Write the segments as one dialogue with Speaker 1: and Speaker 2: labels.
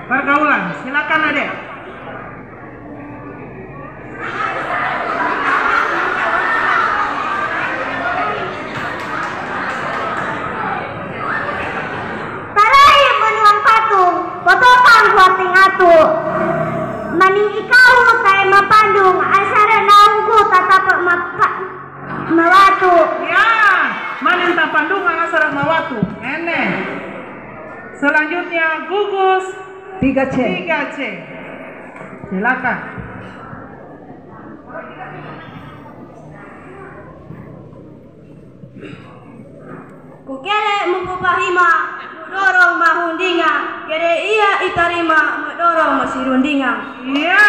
Speaker 1: pergaulan. Silakan Adek.
Speaker 2: Tarai menuang patung, pototang kuating atu. Maning ikau tay mapandung, asara naungku tatap mawatu.
Speaker 1: Ya, maning tapandung asara mawatu. Enek. Selanjutnya gugus
Speaker 3: 3C.
Speaker 1: Silakan.
Speaker 2: Kukere mukupahima, mudorong mahundinga, kere iya itarima, mudorong masirundinga.
Speaker 1: Iya,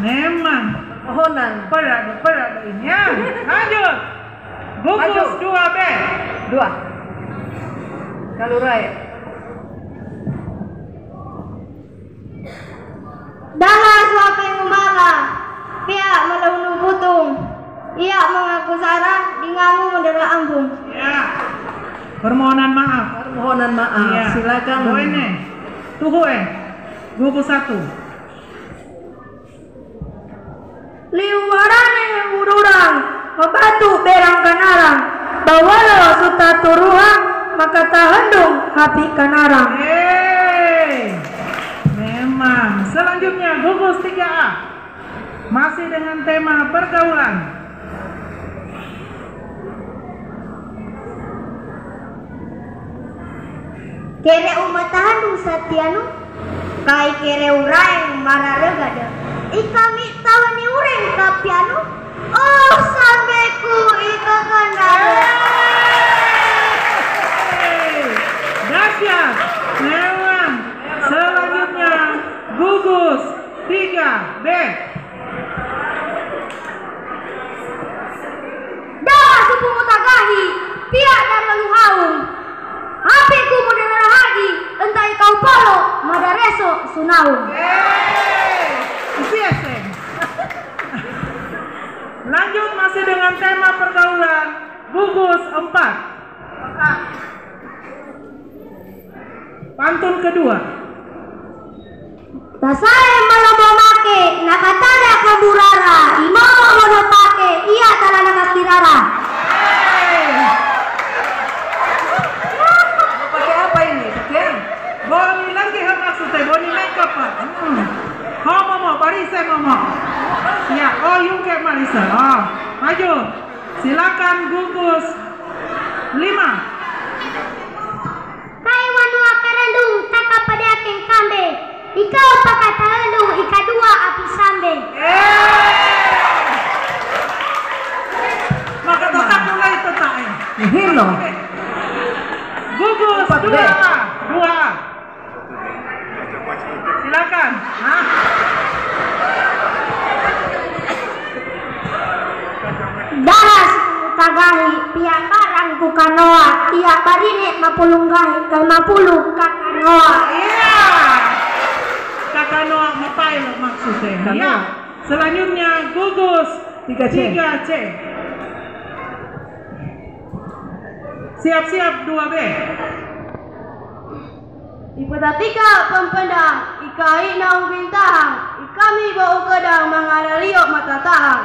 Speaker 1: memang.
Speaker 3: Permohonan.
Speaker 1: Perada ini ya. Lanjut. Gugus 2B.
Speaker 3: 2. Kalurai.
Speaker 2: Danga suapeng umala, pihak melaunu putung, ia mengaku sarah, dingamu mendera ambung.
Speaker 1: Ya. Permohonan maaf.
Speaker 3: Permohonan maaf.
Speaker 1: Iya.
Speaker 3: Silakan.
Speaker 1: Ini. Tuhu gugus 1.
Speaker 2: Liwarane ururang, membatu berang kanarang, bawalo suta turuhang, maka tahendung hapi kanarang.
Speaker 1: Memang. Selanjutnya gugus 3A. Masih dengan tema pergaulan.
Speaker 2: Kere umat tahandung satianu, kai kere urang mararegada. Ikami tawani ureng kapianu, oh sambeku ika kandara.
Speaker 1: Dahsyat. Memang. Selanjutnya gugus 3B.
Speaker 2: Dah suku mutagahi, pihak dan lalu haung. Hapiku modera hadi, entai kau polo, madareso sunaung.
Speaker 1: Biasa. Lanjut masih dengan tema pergaulan. Gugus 4. Pantun kedua.
Speaker 2: Tasai malobo make, nakatada kaburara, imomo monotake, iya talana kastirara.
Speaker 3: Pakai apa ini? Pakai?
Speaker 1: Boni lagi ham maksudnya boni lagi apa? Momo, barise momo. Ya, oh yungke marisa. Oh, maju. Silakan gugus 5.
Speaker 2: Kai wanua karandung, taka pada akeng kambe, ikau pakai tahandung, ika dua api sambe.
Speaker 1: Maka tetap mulai tetap.
Speaker 3: Hilo.
Speaker 1: Gugus
Speaker 3: 4B.
Speaker 1: 2. Silakan. Hah?
Speaker 2: Daras tagahi, pihak barang kukanoa, iya barine mapulunggahi, kay mapulung kakanoa.
Speaker 1: Iya. Kakak Noah mapai lo maksudnya.
Speaker 3: Kakak
Speaker 1: Ya.
Speaker 3: Noah.
Speaker 1: Selanjutnya gugus
Speaker 3: 3C.
Speaker 1: 3C. Siap-siap 2B.
Speaker 2: Ipatatika pempendang, ikai naung bintang, ikami bau kedang mengaralio mata tahang.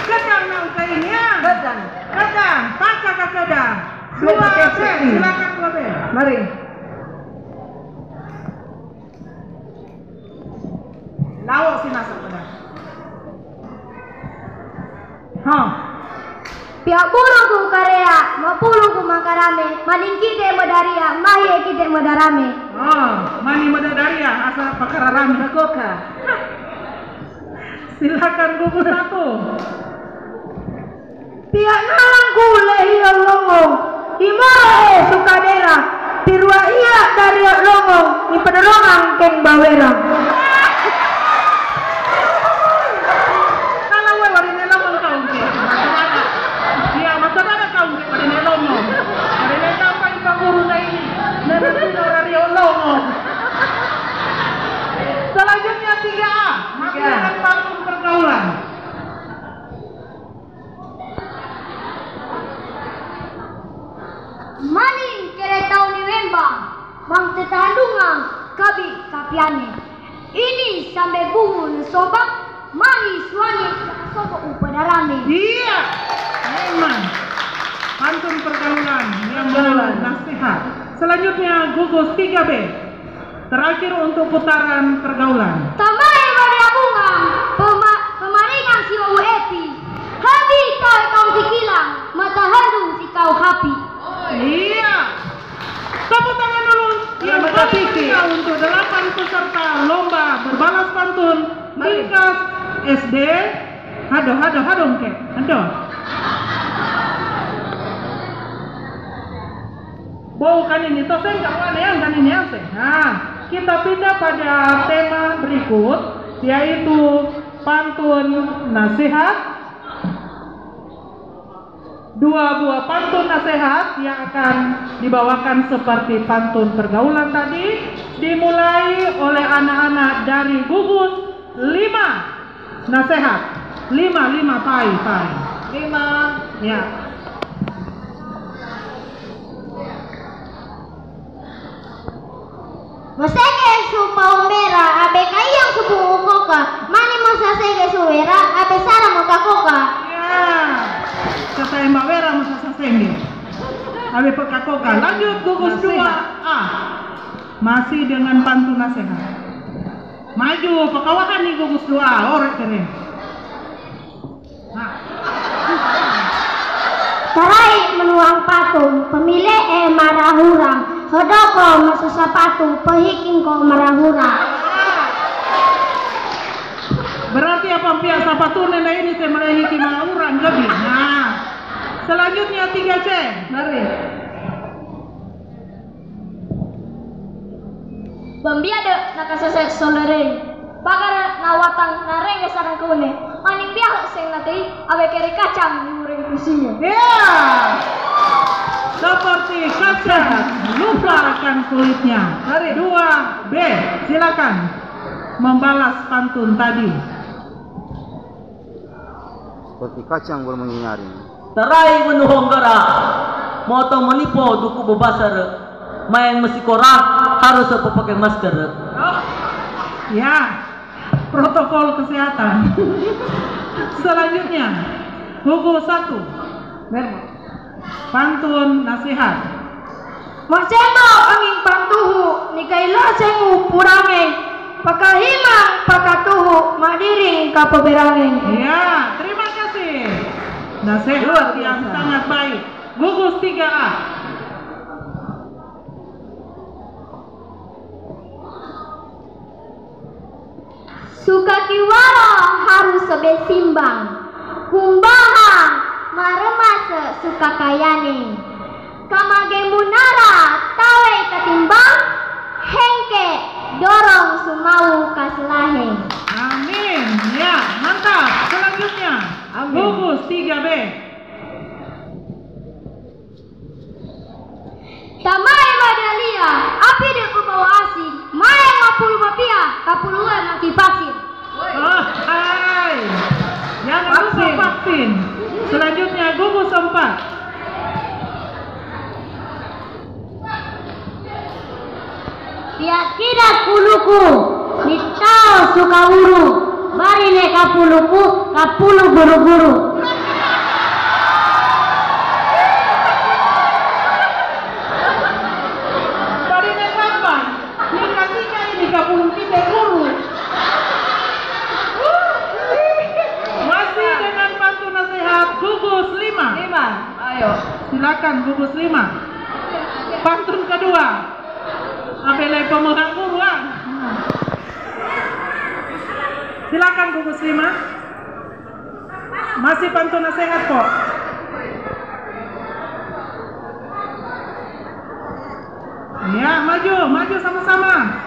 Speaker 1: Kedang nang kainnya.
Speaker 3: Kedang.
Speaker 1: Kedang, pakai ke kedang.
Speaker 3: Silakan,
Speaker 1: 2B,
Speaker 3: Sekti.
Speaker 1: silakan 2B.
Speaker 3: Mari.
Speaker 1: Lawak si masuk pedang. Hah.
Speaker 2: Pihak burung ku karya, mapulung ku makarame, maning kite modaria, mahi kite modarame.
Speaker 1: Oh, mani medadari ya, asal pakararam dakoka. Silakan gugus 1.
Speaker 2: Pihak nalang ku lehi longong, imae sukadera, tirua iya dari longong, ipadolongang keng bawera.
Speaker 1: Kalau we wari nelomong kau ke, iya masalah kau ke pada nelomong, pada nelomong panguru na ini, nelomong orang nelomong. Selanjutnya 3A, masih dengan panggung pergaulan.
Speaker 2: Maning kere tau ni Wembang, mang tetahan piane. Ini sampai bungu sobak manis wangi sobak upadarame.
Speaker 1: Iya, memang. Pantun pergaulan yang melalui nasihat. Selanjutnya gugus 3B. Terakhir untuk putaran pergaulan.
Speaker 2: Tamai pada bunga, pemaringan si wau epi. Habi kau sikilang, mata handung si kau happy.
Speaker 1: Iya. Tepuk tangan dulu yang paling meriah untuk 8 peserta lomba berbalas pantun tingkat SD. Hadong ke. Bau kan ini toh saya nggak ada yang kan ini yang nah, kita pindah pada tema berikut yaitu pantun nasihat. 2 buah pantun nasihat yang akan dibawakan seperti pantun pergaulan tadi dimulai oleh anak-anak dari gugus 5 nasihat. 5 pai 5 ya.
Speaker 2: Maseke su paumbera abe kayang su pungukoka mani masaseke su wera abe sara mokakoka.
Speaker 1: Ya, kata Mbak Vera masa sasengge. Abe pekakoka. Lanjut gugus 2A. Masih dengan pantun nasihat. Maju pekawahan nih gugus 2A. Orek keren. Nah.
Speaker 2: Tarai menuang patung pemilih marahurang hodoko masusa patung pehiking ko marahurang.
Speaker 1: Berarti apa pihak sapatun nenek ini saya melehiki marahurang jadi. Nah. Selanjutnya 3C. Mari.
Speaker 2: Bambiade nakasesek solere pagar nawatang narenge sarang kune maning biak sing natei abe keri kacang nyureng kusinya.
Speaker 1: Ya. Seperti kacang lupakan kulitnya. 2B. Silakan membalas pantun tadi.
Speaker 4: Seperti kacang bermenginyaring.
Speaker 5: Tarai menuhong gara, moto menipo duku bebasar, main mesikora harus pakai masker.
Speaker 1: Ya, protokol kesehatan. Selanjutnya, gugus 1. Pantun nasihat.
Speaker 2: Maseno angin pantuhu nikaila sengu purange pakahimang pakatuhu madiring kapaberange.
Speaker 1: Ya, terima kasih. Nasihat yang sangat baik. Gugus 3A.
Speaker 2: Suka kiwaro harus sebesimbang kumbaha maremase suka kayane kamage munara tawe ketimbang hengke dorong sumau kaselahe.
Speaker 1: Amin. Ya, mantap. Selanjutnya, gugus 3B.
Speaker 2: Tamai madalia, api de kubawa asin, mae ngapulu mapia, kapuluan maki vaksin.
Speaker 1: Oh, hai. Jangan lupa vaksin. Selanjutnya, gugus 4.
Speaker 2: Biar tidak puluku, nitau suka uru, bari ne kapuluku, kapulu guru-guru.
Speaker 1: Bari ne kapan? Nika ini kapulung kita guru. Masih dengan pantun nasihat gugus 5.
Speaker 3: Ayo.
Speaker 1: Silakan gugus 5. Pantun kedua. Apelai pemegang guru. Silakan gugus 5. Masih pantun nasihat kok. Ya, maju sama-sama.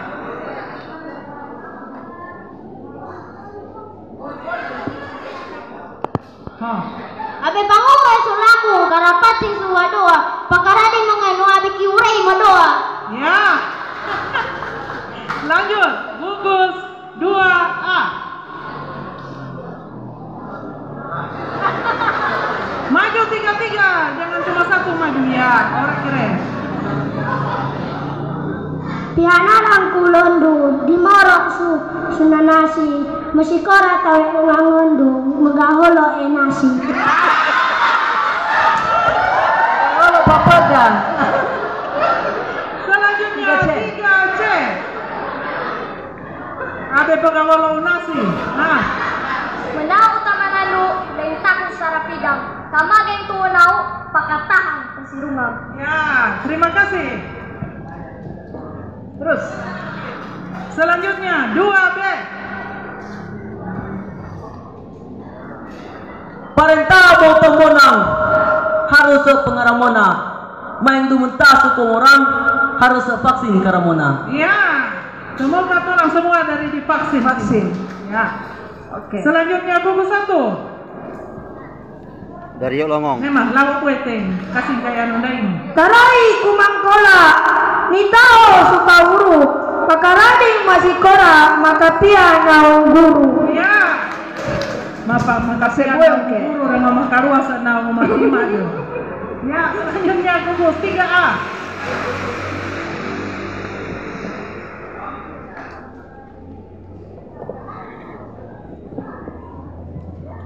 Speaker 2: Abe bangungan sulaku, karapating suwa doa, pakaradi menganu abe kiurai madoa.
Speaker 1: Ya. Lanjut, gugus 2A. Maju 3-3, jangan cuma satu maju ya, orang keren.
Speaker 2: Piana langku londu di morok sunanasi musikora tawe ngangondu megaholo enasi.
Speaker 3: Halo papada.
Speaker 1: Selanjutnya 3C. Abe pegawai nasi. Nah,
Speaker 2: Menau utama nanu lentaku sarapidang kamagen tuunau pakatahan pasirungam.
Speaker 1: ya, terima kasih. Terus. Selanjutnya 2B.
Speaker 5: Parenta botong monang harus pengaramona. Main dumunta suku orang harus vaksin karamona.
Speaker 1: Ya, semoga tolong semua dari divaksin.
Speaker 3: Vaksin.
Speaker 1: Ya.
Speaker 3: Oke.
Speaker 1: Selanjutnya buku 1.
Speaker 4: Dari yuk longong.
Speaker 1: Memang lawa pueteng kasih gaya nundain.
Speaker 2: Tarai kumangkola nitao suka guru pakarading masih kora maka pia naung guru.
Speaker 1: Ya. Mapa makasih guru dengan makarua sana umat lima yo. Ya, selanjutnya gugus 3A.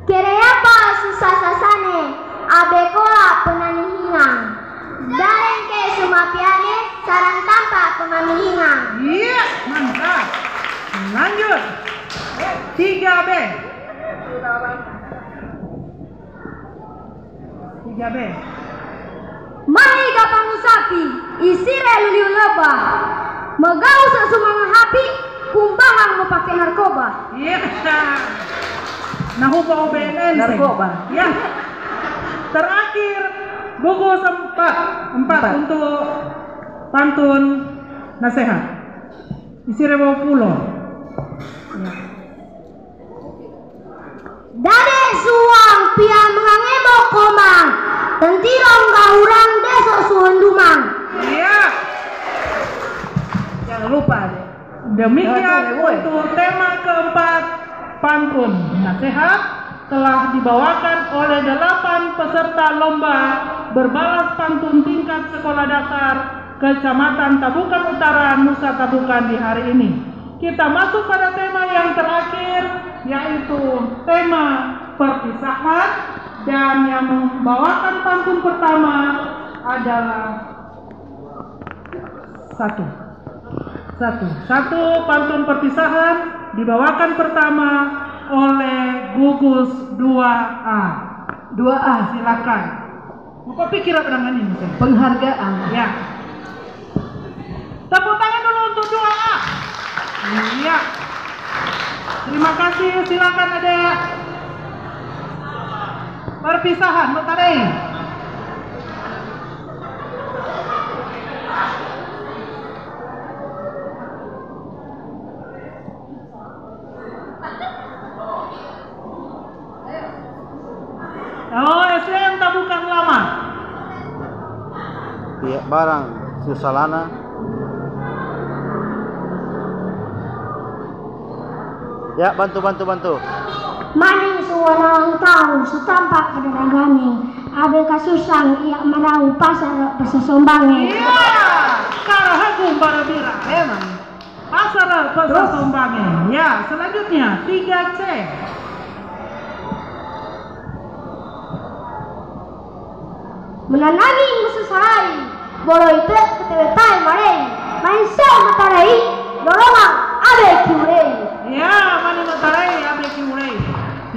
Speaker 2: Kereapa susah sasane abekoa penanihingang dareng ke sumapiane sarang tanpa pemamihingang.
Speaker 1: Iya, mantap. Lanjut. 3B. 3B.
Speaker 2: Mahi gapang usapi isire luliu loba megau sesumang hapi kumbahang mau pakai narkoba.
Speaker 1: Iya. Nahupa UBNN.
Speaker 3: Narkoba.
Speaker 1: Ya. Terakhir buku 4 untuk pantun nasihat. Isire bawa pulo. Ya.
Speaker 2: Dade suang pia mengangemo komang tentirong gaurang deso suhendumang.
Speaker 1: Iya.
Speaker 3: Jangan lupa deh.
Speaker 1: Demikian untuk tema keempat pantun nasihat telah dibawakan oleh 8 peserta lomba berbalas pantun tingkat sekolah dasar Kecamatan Tabukan Utara, Nusa Tabukan di hari ini. Kita masuk pada tema yang terakhir, yaitu tema perpisahan, dan yang membawakan pantun pertama adalah satu pantun perpisahan dibawakan pertama oleh gugus 2A. 2A, silakan. Apa pikir apa dengan ini?
Speaker 3: Penghargaan.
Speaker 1: Ya. Tepuk tangan dulu untuk 2A. Iya. Terima kasih, silakan adek. Perpisahan, Mutare. Oh, SM Tabukan lama.
Speaker 4: Pihak barang Susalana. Ya, bantu.
Speaker 2: Maning suwanang tahu setampak kedenaganing abe kasusang ia manau pasar pesesombange.
Speaker 1: Iya, karahagum barabira.
Speaker 3: Memang.
Speaker 1: Pasar pesesombange. Ya, selanjutnya 3C.
Speaker 2: Menanagi mususarai bolo itu ketewetai marei main sel matarai dorongang abe kiurei.
Speaker 1: Ya, mana matarai abe kiurei.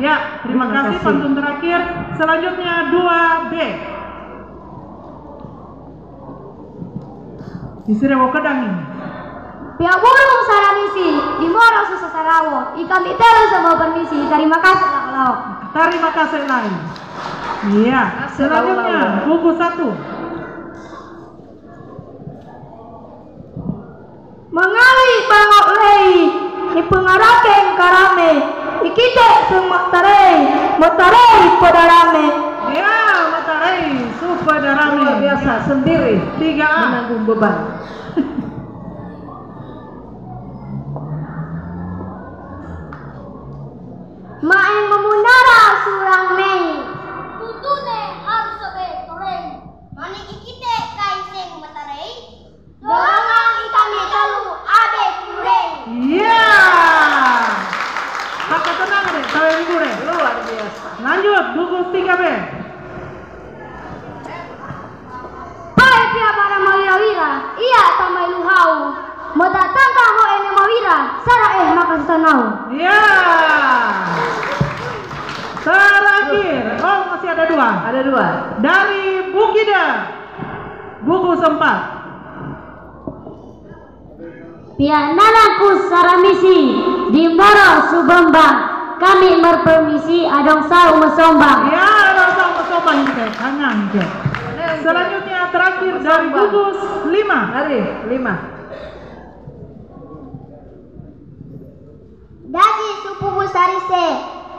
Speaker 1: Ya, terima kasih pantun terakhir. Selanjutnya 2B. Isirewo kedang ini.
Speaker 2: Pihak burung saramisi di moro susasarawo ikan ditelu sama permisi. Terima kasih kalau.
Speaker 1: Terima kasih lain. Iya, selanjutnya buku 1.
Speaker 2: Mengawi bangok lei ni pengarake karame ikite semak tarai podarame.
Speaker 1: Ya, matarai super darame.
Speaker 3: Luar biasa sendiri
Speaker 1: 3A.
Speaker 3: menanggung beban.
Speaker 2: Main memundara surang mei tutune harus sobe toreng maning ikite kaiseng matarai dorongang ikami talu
Speaker 1: gugus 3B.
Speaker 2: Pai pia para mawira-wira, iya tamai luhau. Modatang ho ene mawira, sara makasanau.
Speaker 1: Ya. Terakhir, oh masih ada 2.
Speaker 3: Ada 2.
Speaker 1: Dari Bukida, gugus 4.
Speaker 2: Pia nanaku saramisi di Moro Subembang. Kami berpermisi adong sau mesombang.
Speaker 1: Ya, rasa mesombang ini, hanyang ini. Selanjutnya terakhir dari gugus 5.
Speaker 3: Dari 5.
Speaker 2: Dagi supu busarise,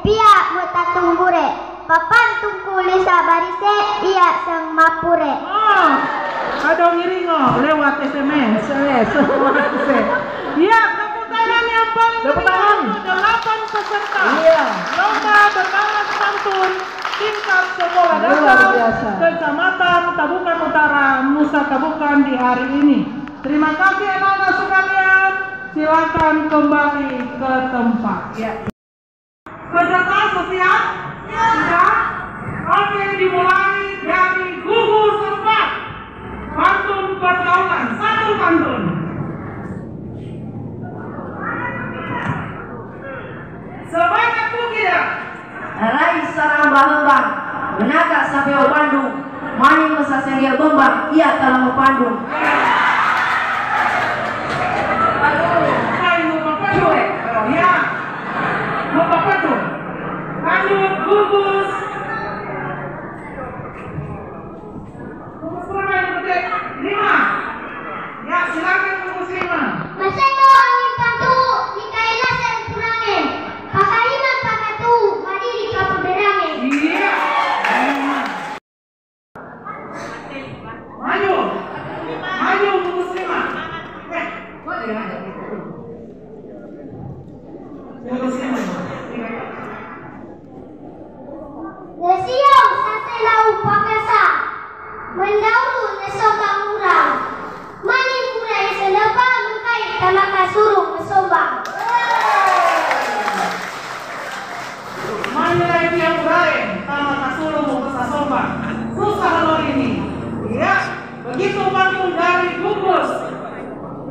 Speaker 2: pia mutatung bure, papan tungku lisa barise, iya sang mapure.
Speaker 1: Oh, ada ngiringo lewat SMS. Ya, tepuk tangan yang paling
Speaker 3: Tepuk tangan.
Speaker 1: meriah. 8 peserta.
Speaker 3: Iya.
Speaker 1: Lomba berbalas pantun tingkat sekolah
Speaker 3: Luar
Speaker 1: dasar
Speaker 3: biasa.
Speaker 1: Kecamatan Tabukan Utara, Nusa Tabukan di hari ini. Terima kasih anak-anak sekalian. Silakan kembali ke tempat. Ya. Peserta siap? Sudah? Oke, dimulai dari gugus 4. Pantun pergaulan, 1 pantun. Sebanyak Bukida.
Speaker 6: Rai sarang bambang, menaga sampai Bandung, maning mesaseria bembang, ia telah mempandung.
Speaker 1: Hai, lupa padu. Ya. Lupa padu. Lanjut gugus. Gugus berapa yang penting? 5. Ya, silakan gugus 5.
Speaker 2: Masendo angin pantu, dikaila sen kurangin. Pakaiman pakatu, madiri kapuderangin.
Speaker 1: Iya. Maju. Maju gugus 5. Gugus 5.
Speaker 2: Nesiau satelau pakasa, mendauru nesombang murang. Maning kurai sedapa mengkait tanaka suruh mesombang.
Speaker 1: Manilai dia murai, sama kasuluh mau kesasombang. Susah lo ini. Ya, begitu pantun dari gugus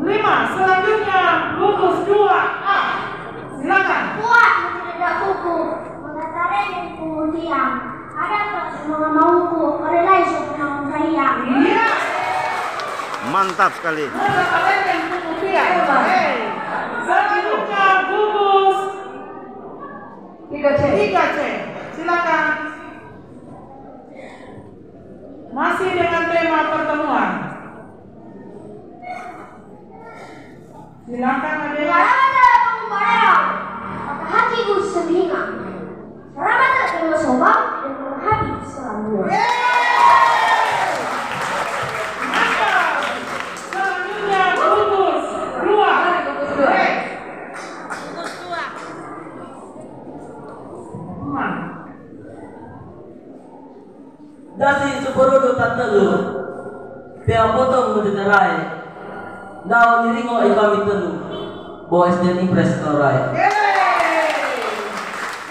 Speaker 1: 5. Selanjutnya gugus 2A. Silakan.
Speaker 2: Kuat mendadak kuku, mengataren kemudian. Ada tak semua mauku, orelai sopenang kaya.
Speaker 1: Iya.
Speaker 4: Mantap sekali.
Speaker 1: Selanjutnya gugus 3C. Silakan. Masih dengan tema pertemuan. Silakan adek.
Speaker 2: Saramata pengumbarang, maka hatiku selinga. Saramata dengan sombang dan dengan hati selalu.
Speaker 1: Mantap. Selanjutnya gugus 2.
Speaker 5: Dasi superudo tatelu, pia potong menderai, daun niringo ikami telu, boys dan impres norai.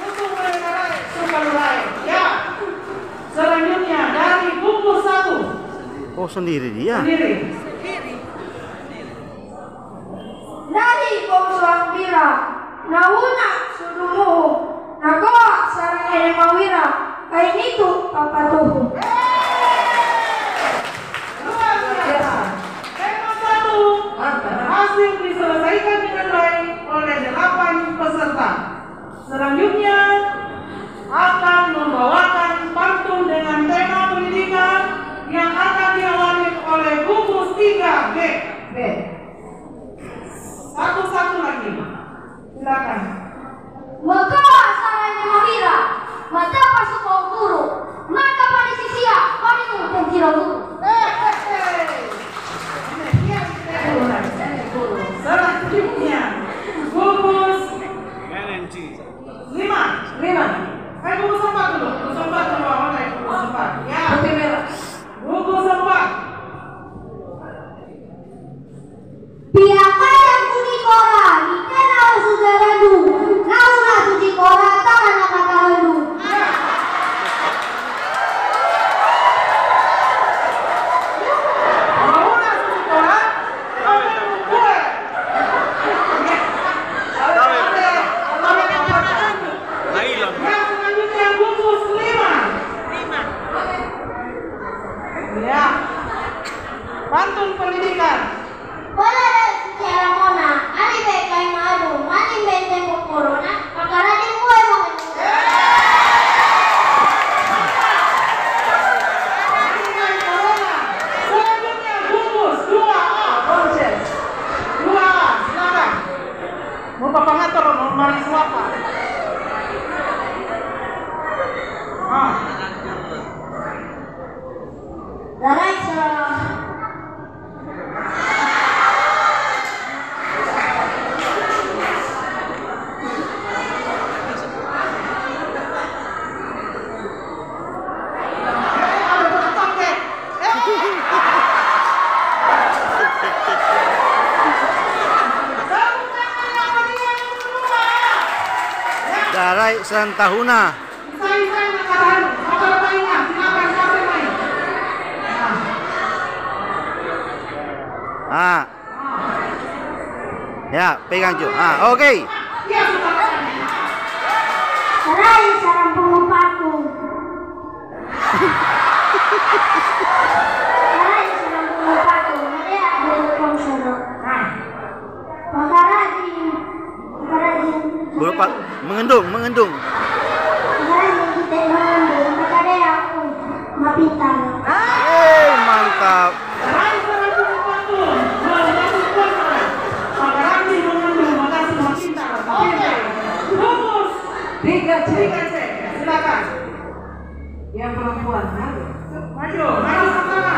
Speaker 1: Untuk mengenai Sukalurai. Ya. Selanjutnya dari gugus 1.
Speaker 4: Oh, sendiri dia.
Speaker 1: Sendiri.
Speaker 6: Dari Bongsuang Bira, Nauna Sudumu, Nagoa sarang ene mawira, kain itu papatuhu.
Speaker 1: Luar biasa. Tema 1 berhasil diselesaikan dengan baik oleh 8 peserta. Selanjutnya akan membawakan pantun dengan tema pendidikan yang akan diawali oleh gugus 3B. Satu-satu lagi. Silakan.
Speaker 2: Maka sarang mawira, mata pasuk guru, maka pada sisia, pada mungkin tidak guru.
Speaker 1: Selanjutnya gugus 5. Kan gugus 4 dulu. Gugus 4 dulu awal dari gugus 4. Ya. Gugus 4.
Speaker 2: Pihak yang kunikora, di kenal saudara du,
Speaker 1: Oh.
Speaker 2: Darai sarang
Speaker 4: Darai Santahuna.
Speaker 1: Saya mengatakan, motor lainnya, silakan siapa yang main?
Speaker 4: Ah. Ya, pegang Ju. Ah, oke.
Speaker 1: Iya, sudah.
Speaker 2: Darai sarang pengumparku. Darai sarang pengumparku. Nanti ada konsol. Perkara di
Speaker 4: Berupa mengendung.
Speaker 2: perkara yang kita mengandung. Perkara yang aku mapitan.
Speaker 4: Mantap.
Speaker 1: Darai sarang pengumparku. Masuk kuasa. Makanan di mengandung, maka semua cinta. Gugus. 3 C. Silakan.
Speaker 3: Yang perempuan.
Speaker 1: Maju sama-sama.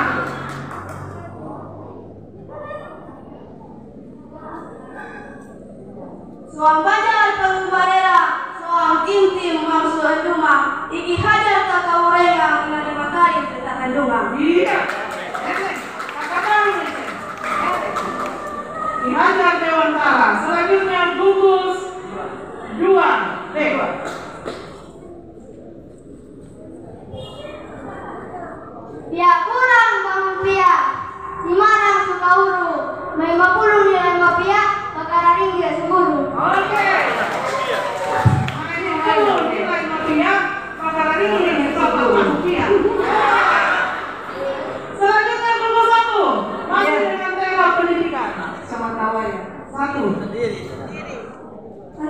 Speaker 6: Soang bajar pengumbarera, soang tim maksud anduma, iki hajar takaurenga ngani makai tetap anduma.
Speaker 1: Iya. Katakan ini. Dihajar Dewantara. Selanjutnya gugus 2. Dewa.
Speaker 2: Pihak kurang bangun pihak. Dimarang suka uru. May mapulong nilai mapihak. Perkara ringgit seguru.
Speaker 1: Oke. Makanya itu nilai mafia, perkara ini soal mafia. Selanjutnya nomor 1. Masih dengan tema pendidikan. Sama tawa ya. 1.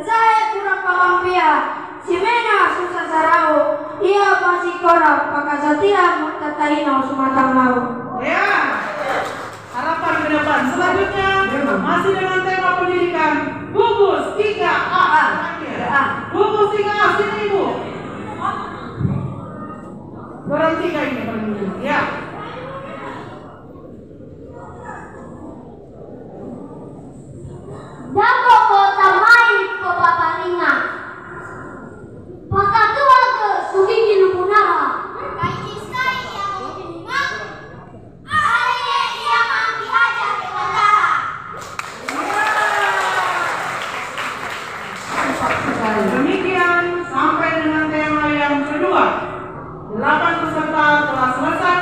Speaker 6: Saya kurang paham pihak. Si Mena susah sarau, ia masih korang, maka setia mutatainau sumatang mau.
Speaker 1: Ya. Harapan ke depan. Selanjutnya masih dengan tema pendidikan. Gugus 3A. Gugus 3A sini Ibu. Dorong 3 ini paling dulu. Ya.
Speaker 2: Dago kota main ke paparinga. Pakatua ke sugigi lupunara. Kai isai yang mengingat. Aye yang mati aja Dewantara.
Speaker 1: Demikian sampai dengan tema yang kedua. 8 peserta telah selesai